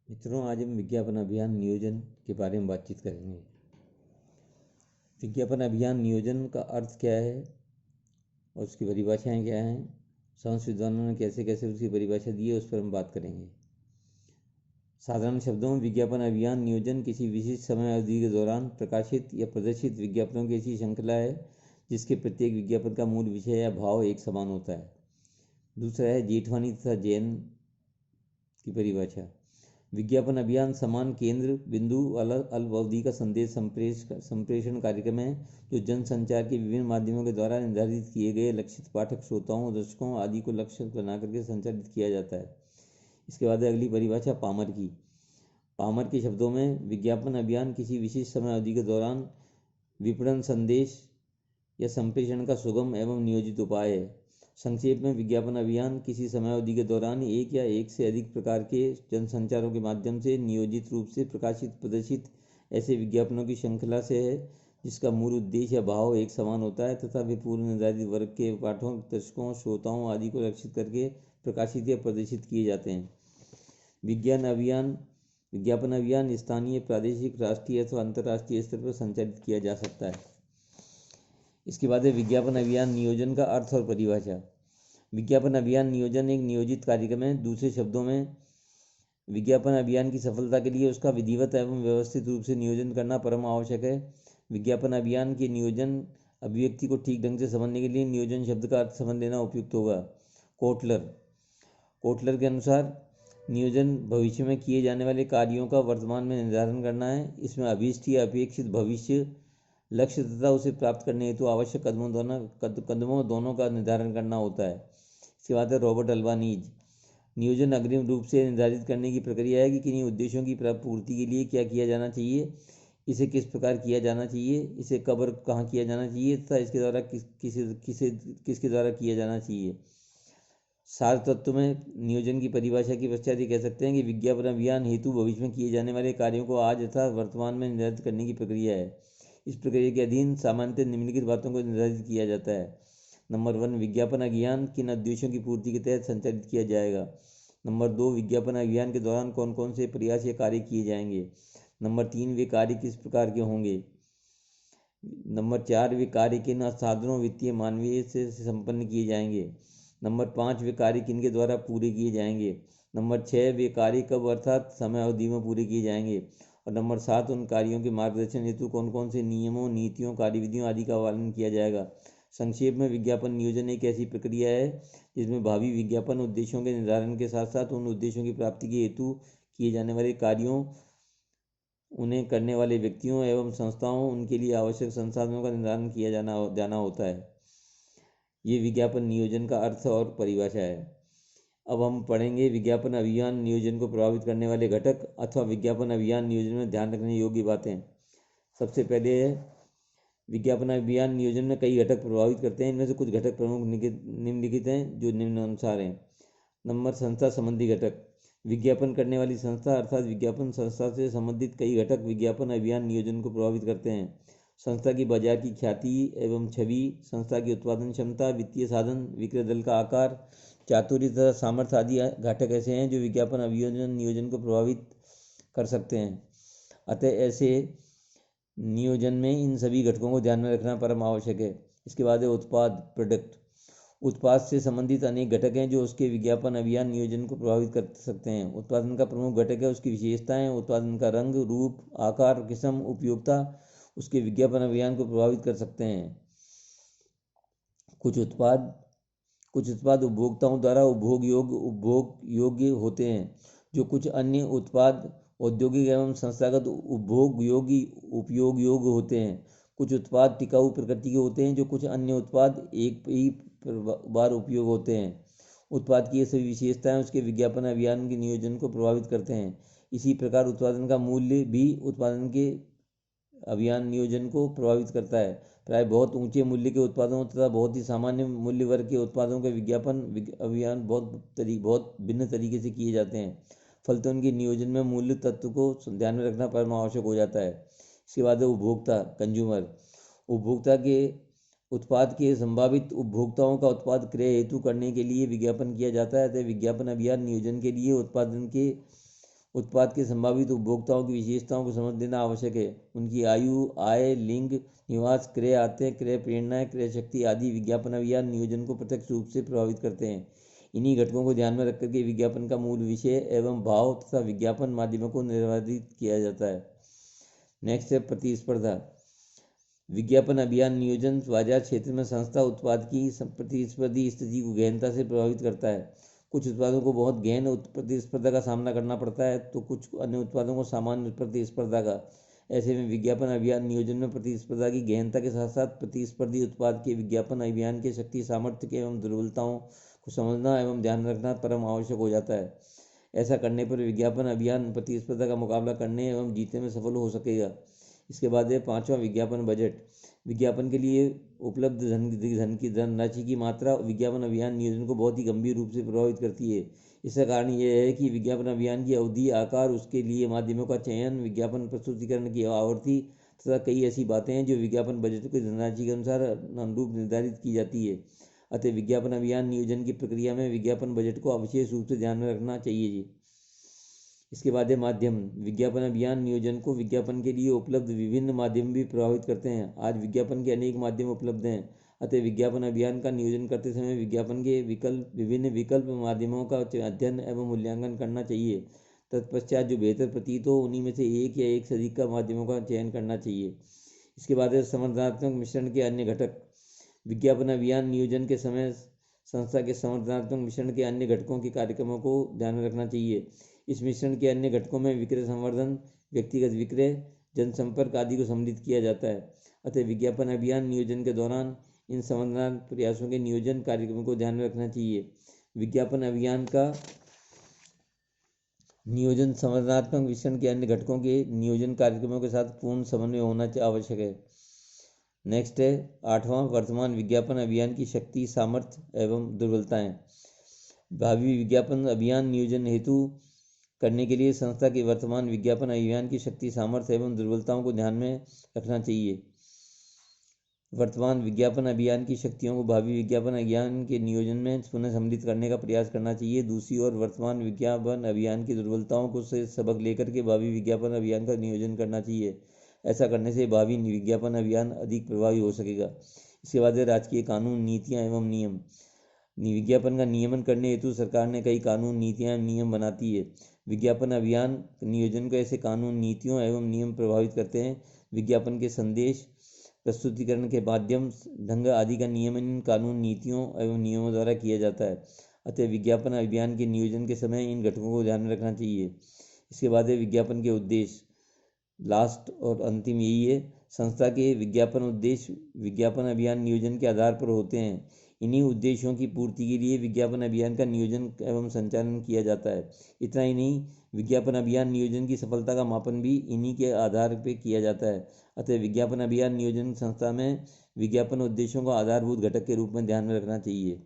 मित्रों, आज हम विज्ञापन अभियान नियोजन के बारे में बातचीत करेंगे। विज्ञापन अभियान नियोजन का अर्थ क्या है और उसकी परिभाषाएं क्या हैं, समाज विद्वानों ने कैसे कैसे उसकी परिभाषा दी है, उस पर हम बात करेंगे। साधारण शब्दों में विज्ञापन अभियान नियोजन किसी विशिष्ट समय अवधि के दौरान प्रकाशित या प्रदर्शित विज्ञापनों की ऐसी श्रृंखला है जिसके प्रत्येक विज्ञापन का मूल विषय या भाव एक समान होता है। दूसरा है जेठवानी तथा जैन की परिभाषा। विज्ञापन अभियान समान केंद्र बिंदु अल्प अवधि का संदेश संप्रेषण कार्यक्रम है जो जनसंचार के विभिन्न माध्यमों के द्वारा निर्धारित किए गए लक्षित पाठक, श्रोताओं, दर्शकों आदि को लक्ष्य बना करके संचालित किया जाता है। इसके बाद अगली परिभाषा पामर की। पामर के शब्दों में विज्ञापन अभियान किसी विशिष्ट समय अवधि के दौरान विपणन संदेश या संप्रेषण का सुगम एवं नियोजित उपाय है। संक्षेप में, विज्ञापन अभियान किसी समयावधि के दौरान एक या एक से अधिक प्रकार के जनसंचारों के माध्यम से नियोजित रूप से प्रकाशित प्रदर्शित ऐसे विज्ञापनों की श्रृंखला से है जिसका मूल उद्देश्य या भाव एक समान होता है तथा वे पूर्व निर्धारित वर्ग के पाठकों, दर्शकों, श्रोताओं आदि को लक्षित करके प्रकाशित या प्रदर्शित किए जाते हैं। विज्ञापन अभियान स्थानीय, प्रादेशिक, राष्ट्रीय अथवा अंतर्राष्ट्रीय स्तर पर संचालित किया जा सकता है। इसके बाद है विज्ञापन अभियान नियोजन का अर्थ और परिभाषा। विज्ञापन अभियान नियोजन एक नियोजित कार्यक्रम है। दूसरे शब्दों में, विज्ञापन अभियान की सफलता के लिए उसका विधिवत एवं व्यवस्थित रूप से नियोजन करना परम आवश्यक है। विज्ञापन अभियान के नियोजन अभिव्यक्ति को ठीक ढंग से समझने के लिए नियोजन शब्द का अर्थ समझ लेना उपयुक्त होगा। कोटलर के अनुसार नियोजन भविष्य में किए जाने वाले कार्यों का वर्तमान में निर्धारण करना है। इसमें अभीष्ट या अपेक्षित भविष्य लक्ष्य तथा उसे प्राप्त करने हेतु आवश्यक कदमों दोनों का निर्धारण करना होता है। इसके बाद है रॉबर्ट अल्बानीज। नियोजन अग्रिम रूप से निर्धारित करने की प्रक्रिया है कि किन्हीं उद्देश्यों की पूर्ति के लिए क्या किया जाना चाहिए, इसे किस प्रकार किया जाना चाहिए, इसे कब और कहाँ किया जाना चाहिए तथा इसके द्वारा किसके द्वारा किया जाना चाहिए। सार तत्व में नियोजन की परिभाषा के पश्चात ये कह सकते हैं कि विज्ञापन अभियान हेतु भविष्य में किए जाने वाले कार्यों को आज तथा वर्तमान में निर्धारित करने की प्रक्रिया है। इस प्रक्रिया के अधीन सामान्यतः निम्नलिखित बातों को निर्धारित किया जाता है। नंबर 1, विज्ञापन अभियान किन उद्देश्यों की पूर्ति के तहत संचालित किया जाएगा। नंबर 2, विज्ञापन अभियान के दौरान कौन कौन से प्रयास या कार्य किए जाएंगे। नंबर 3, वे कार्य किस प्रकार के होंगे। नंबर 4, वे कार्य किन साधनों, वित्तीय, मानवीय से संपन्न किए जाएंगे। नंबर 5, वे कार्य किन के द्वारा पूरे किए जाएंगे। नंबर 6, वे कार्य कब अर्थात समय अवधि में पूरे किए जाएंगे। और नंबर 7, उन कार्यों के मार्गदर्शन हेतु कौन कौन से नियमों, नीतियों, कार्यविधियों आदि का पालन किया जाएगा। संक्षेप में, विज्ञापन नियोजन एक ऐसी प्रक्रिया है जिसमें भावी विज्ञापन उद्देश्यों के निर्धारण के साथ साथ उन उद्देश्यों की प्राप्ति के हेतु किए जाने वाले कार्यों, उन्हें करने वाले व्यक्तियों एवं संस्थाओं, उनके लिए आवश्यक संसाधनों का निर्धारण किया जाना होता है। ये विज्ञापन नियोजन का अर्थ और परिभाषा है। अब हम पढ़ेंगे विज्ञापन अभियान नियोजन को प्रभावित करने वाले घटक अथवा विज्ञापन अभियान नियोजन में ध्यान रखने योग्य बातें। सबसे पहले है, विज्ञापन अभियान नियोजन में कई घटक प्रभावित करते हैं। इनमें से कुछ घटक प्रमुख निम्नलिखित हैं जो निम्नानुसार हैं। नंबर, संस्था संबंधी घटक। विज्ञापन करने वाली संस्था अर्थात विज्ञापन संस्था से संबंधित कई घटक विज्ञापन अभियान नियोजन को प्रभावित करते हैं। संस्था की बाजार की ख्याति एवं छवि, संस्था की उत्पादन क्षमता, वित्तीय साधन, विक्रय दल का आकार, चातुर्य तथा सामर्थ्य आदि घटक ऐसे हैं जो विज्ञापन अभियान नियोजन को प्रभावित कर सकते हैं। अतः ऐसे नियोजन में इन सभी घटकों को ध्यान में रखना परम आवश्यक है। इसके बाद है उत्पाद, प्रोडक्ट। उत्पाद से संबंधित अनेक घटक हैं जो उसके विज्ञापन अभियान नियोजन को प्रभावित कर सकते हैं। उत्पादन का प्रमुख घटक है उसकी विशेषताएं। उत्पादन का रंग, रूप, आकार, किस्म, उपयोगिता उसके विज्ञापन अभियान को प्रभावित कर सकते हैं। कुछ उत्पाद उपभोक्ताओं द्वारा उपभोग योग्य होते हैं, जो कुछ अन्य उत्पाद औद्योगिक एवं संस्थागत उपयोग योग्य होते हैं। कुछ उत्पाद टिकाऊ प्रकृति के होते हैं, जो कुछ अन्य उत्पाद एक ही बार उपयोग होते हैं। उत्पाद की ये सभी विशेषताएं उसके विज्ञापन अभियान के नियोजन को प्रभावित करते हैं। इसी प्रकार उत्पादन का मूल्य भी उत्पादन के अभियान नियोजन को प्रभावित करता है। प्राय बहुत ऊंचे मूल्य के उत्पादों तथा बहुत ही सामान्य मूल्य वर्ग के उत्पादों के विज्ञापन अभियान बहुत भिन्न तरीके से किए जाते हैं। फलतः उनके नियोजन में मूल्य तत्व को ध्यान में रखना परम आवश्यक हो जाता है। इसके बाद है उपभोक्ता, कंज्यूमर। उपभोक्ता के उत्पाद के संभावित उपभोक्ताओं का उत्पाद क्रय हेतु करने के लिए विज्ञापन किया जाता है। अतः विज्ञापन अभियान नियोजन के लिए उत्पाद के संभावित उपभोक्ताओं की विशेषताओं को समझ लेना आवश्यक है। उनकी आयु, आय, लिंग, निवास, क्रय आते, क्रय प्रेरणाएं, क्रय शक्ति आदि विज्ञापन अभियान नियोजन को प्रत्यक्ष रूप से प्रभावित करते हैं। इन्हीं घटकों को ध्यान में रखकर के विज्ञापन का मूल विषय एवं भाव तथा विज्ञापन माध्यमों को निर्धारित किया जाता है। नेक्स्ट है प्रतिस्पर्धा। विज्ञापन अभियान नियोजन बाजार क्षेत्र में संस्था उत्पाद की प्रतिस्पर्धी स्थिति को गहनता से प्रभावित करता है। कुछ उत्पादों को बहुत गहन प्रतिस्पर्धा का सामना करना पड़ता है तो कुछ अन्य उत्पादों को सामान्य प्रतिस्पर्धा का। ऐसे में विज्ञापन अभियान नियोजन में प्रतिस्पर्धा की गहनता के साथ साथ प्रतिस्पर्धी उत्पाद के विज्ञापन अभियान के शक्ति, सामर्थ्य एवं दुर्बलताओं को समझना एवं ध्यान रखना परम आवश्यक हो जाता है। ऐसा करने पर विज्ञापन अभियान प्रतिस्पर्धा का मुकाबला करने एवं जीतने में सफल हो सकेगा। इसके बाद है पांचवा विज्ञापन बजट। विज्ञापन के लिए उपलब्ध धन की धनराशि की मात्रा विज्ञापन अभियान नियोजन को बहुत ही गंभीर रूप से प्रभावित करती है। इसका कारण यह है कि विज्ञापन अभियान की अवधि, आकार, उसके लिए माध्यमों का चयन, विज्ञापन प्रस्तुतिकरण की आवृत्ति तथा कई ऐसी बातें हैं जो विज्ञापन बजट की धनराशि के अनुसार अनुरूप निर्धारित की जाती है। अतः विज्ञापन अभियान नियोजन की प्रक्रिया में विज्ञापन बजट को विशेष रूप से ध्यान में रखना चाहिए जी। इसके बाद है माध्यम। विज्ञापन अभियान नियोजन को विज्ञापन के लिए उपलब्ध विभिन्न माध्यम भी प्रभावित करते हैं। आज विज्ञापन के अनेक माध्यम उपलब्ध हैं, अतः विज्ञापन अभियान का नियोजन करते समय विज्ञापन के विभिन्न विकल्प माध्यमों का अध्ययन एवं मूल्यांकन करना चाहिए। तत्पश्चात जो बेहतर प्रतीत हो उन्हीं में से एक या एक से अधिक का माध्यमों का चयन करना चाहिए। इसके बाद है संवर्धनात्मक मिश्रण के अन्य घटक। विज्ञापन अभियान नियोजन के समय संस्था के संवर्धनात्मक मिश्रण के अन्य घटकों के कार्यक्रमों को ध्यान में रखना चाहिए। इस मिश्रण के अन्य घटकों में विक्रय संवर्धन, व्यक्तिगत विक्रय, जनसंपर्क आदि को सम्मिलित किया जाता है। अतः विज्ञापन अभियान नियोजन के दौरान इन संवर्धन प्रयासों के नियोजन कार्यक्रमों को ध्यान में रखना चाहिए। विज्ञापन अभियान का नियोजन संवर्धनात्मक मिश्रण के अन्य घटकों के नियोजन कार्यक्रमों के साथ पूर्ण समन्वय होना आवश्यक है। नेक्स्ट है आठवां, वर्तमान विज्ञापन अभियान की शक्ति, सामर्थ्य एवं दुर्बलताएं। भावी विज्ञापन अभियान नियोजन हेतु करने के लिए संस्था के वर्तमान विज्ञापन अभियान की शक्ति, सामर्थ्य एवं दुर्बलताओं को ध्यान में रखना चाहिए। वर्तमान विज्ञापन अभियान की शक्तियों को भावी विज्ञापन अभियान के नियोजन में पुनः सम्मिलित करने का प्रयास करना चाहिए। दूसरी ओर वर्तमान विज्ञापन अभियान की दुर्बलताओं को से सबक लेकर के भावी विज्ञापन अभियान का नियोजन करना चाहिए। ऐसा करने से भावी विज्ञापन अभियान अधिक प्रभावी हो सकेगा। इसके बाद है राजकीय कानून, नीतियाँ एवं नियम। विज्ञापन का नियमन करने हेतु सरकार ने कई कानून, नीतियाँ एवं नियम बनाती है। विज्ञापन अभियान नियोजन को ऐसे कानून, नीतियों एवं नियम प्रभावित करते हैं। विज्ञापन के संदेश, प्रस्तुतिकरण के माध्यम, ढंग आदि का नियमन इन कानून, नीतियों एवं नियमों द्वारा किया जाता है। अतः विज्ञापन अभियान के नियोजन के समय इन घटकों को ध्यान में रखना चाहिए। इसके बाद है विज्ञापन के उद्देश्य। लास्ट और अंतिम यही है, संस्था के विज्ञापन उद्देश्य विज्ञापन अभियान नियोजन के आधार पर होते हैं। इन्हीं उद्देश्यों की पूर्ति के लिए विज्ञापन अभियान का नियोजन एवं संचालन किया जाता है। इतना ही नहीं, विज्ञापन अभियान नियोजन की सफलता का मापन भी इन्हीं के आधार पर किया जाता है। अतः विज्ञापन अभियान नियोजन संस्था में विज्ञापन उद्देश्यों को आधारभूत घटक के रूप में ध्यान में रखना चाहिए।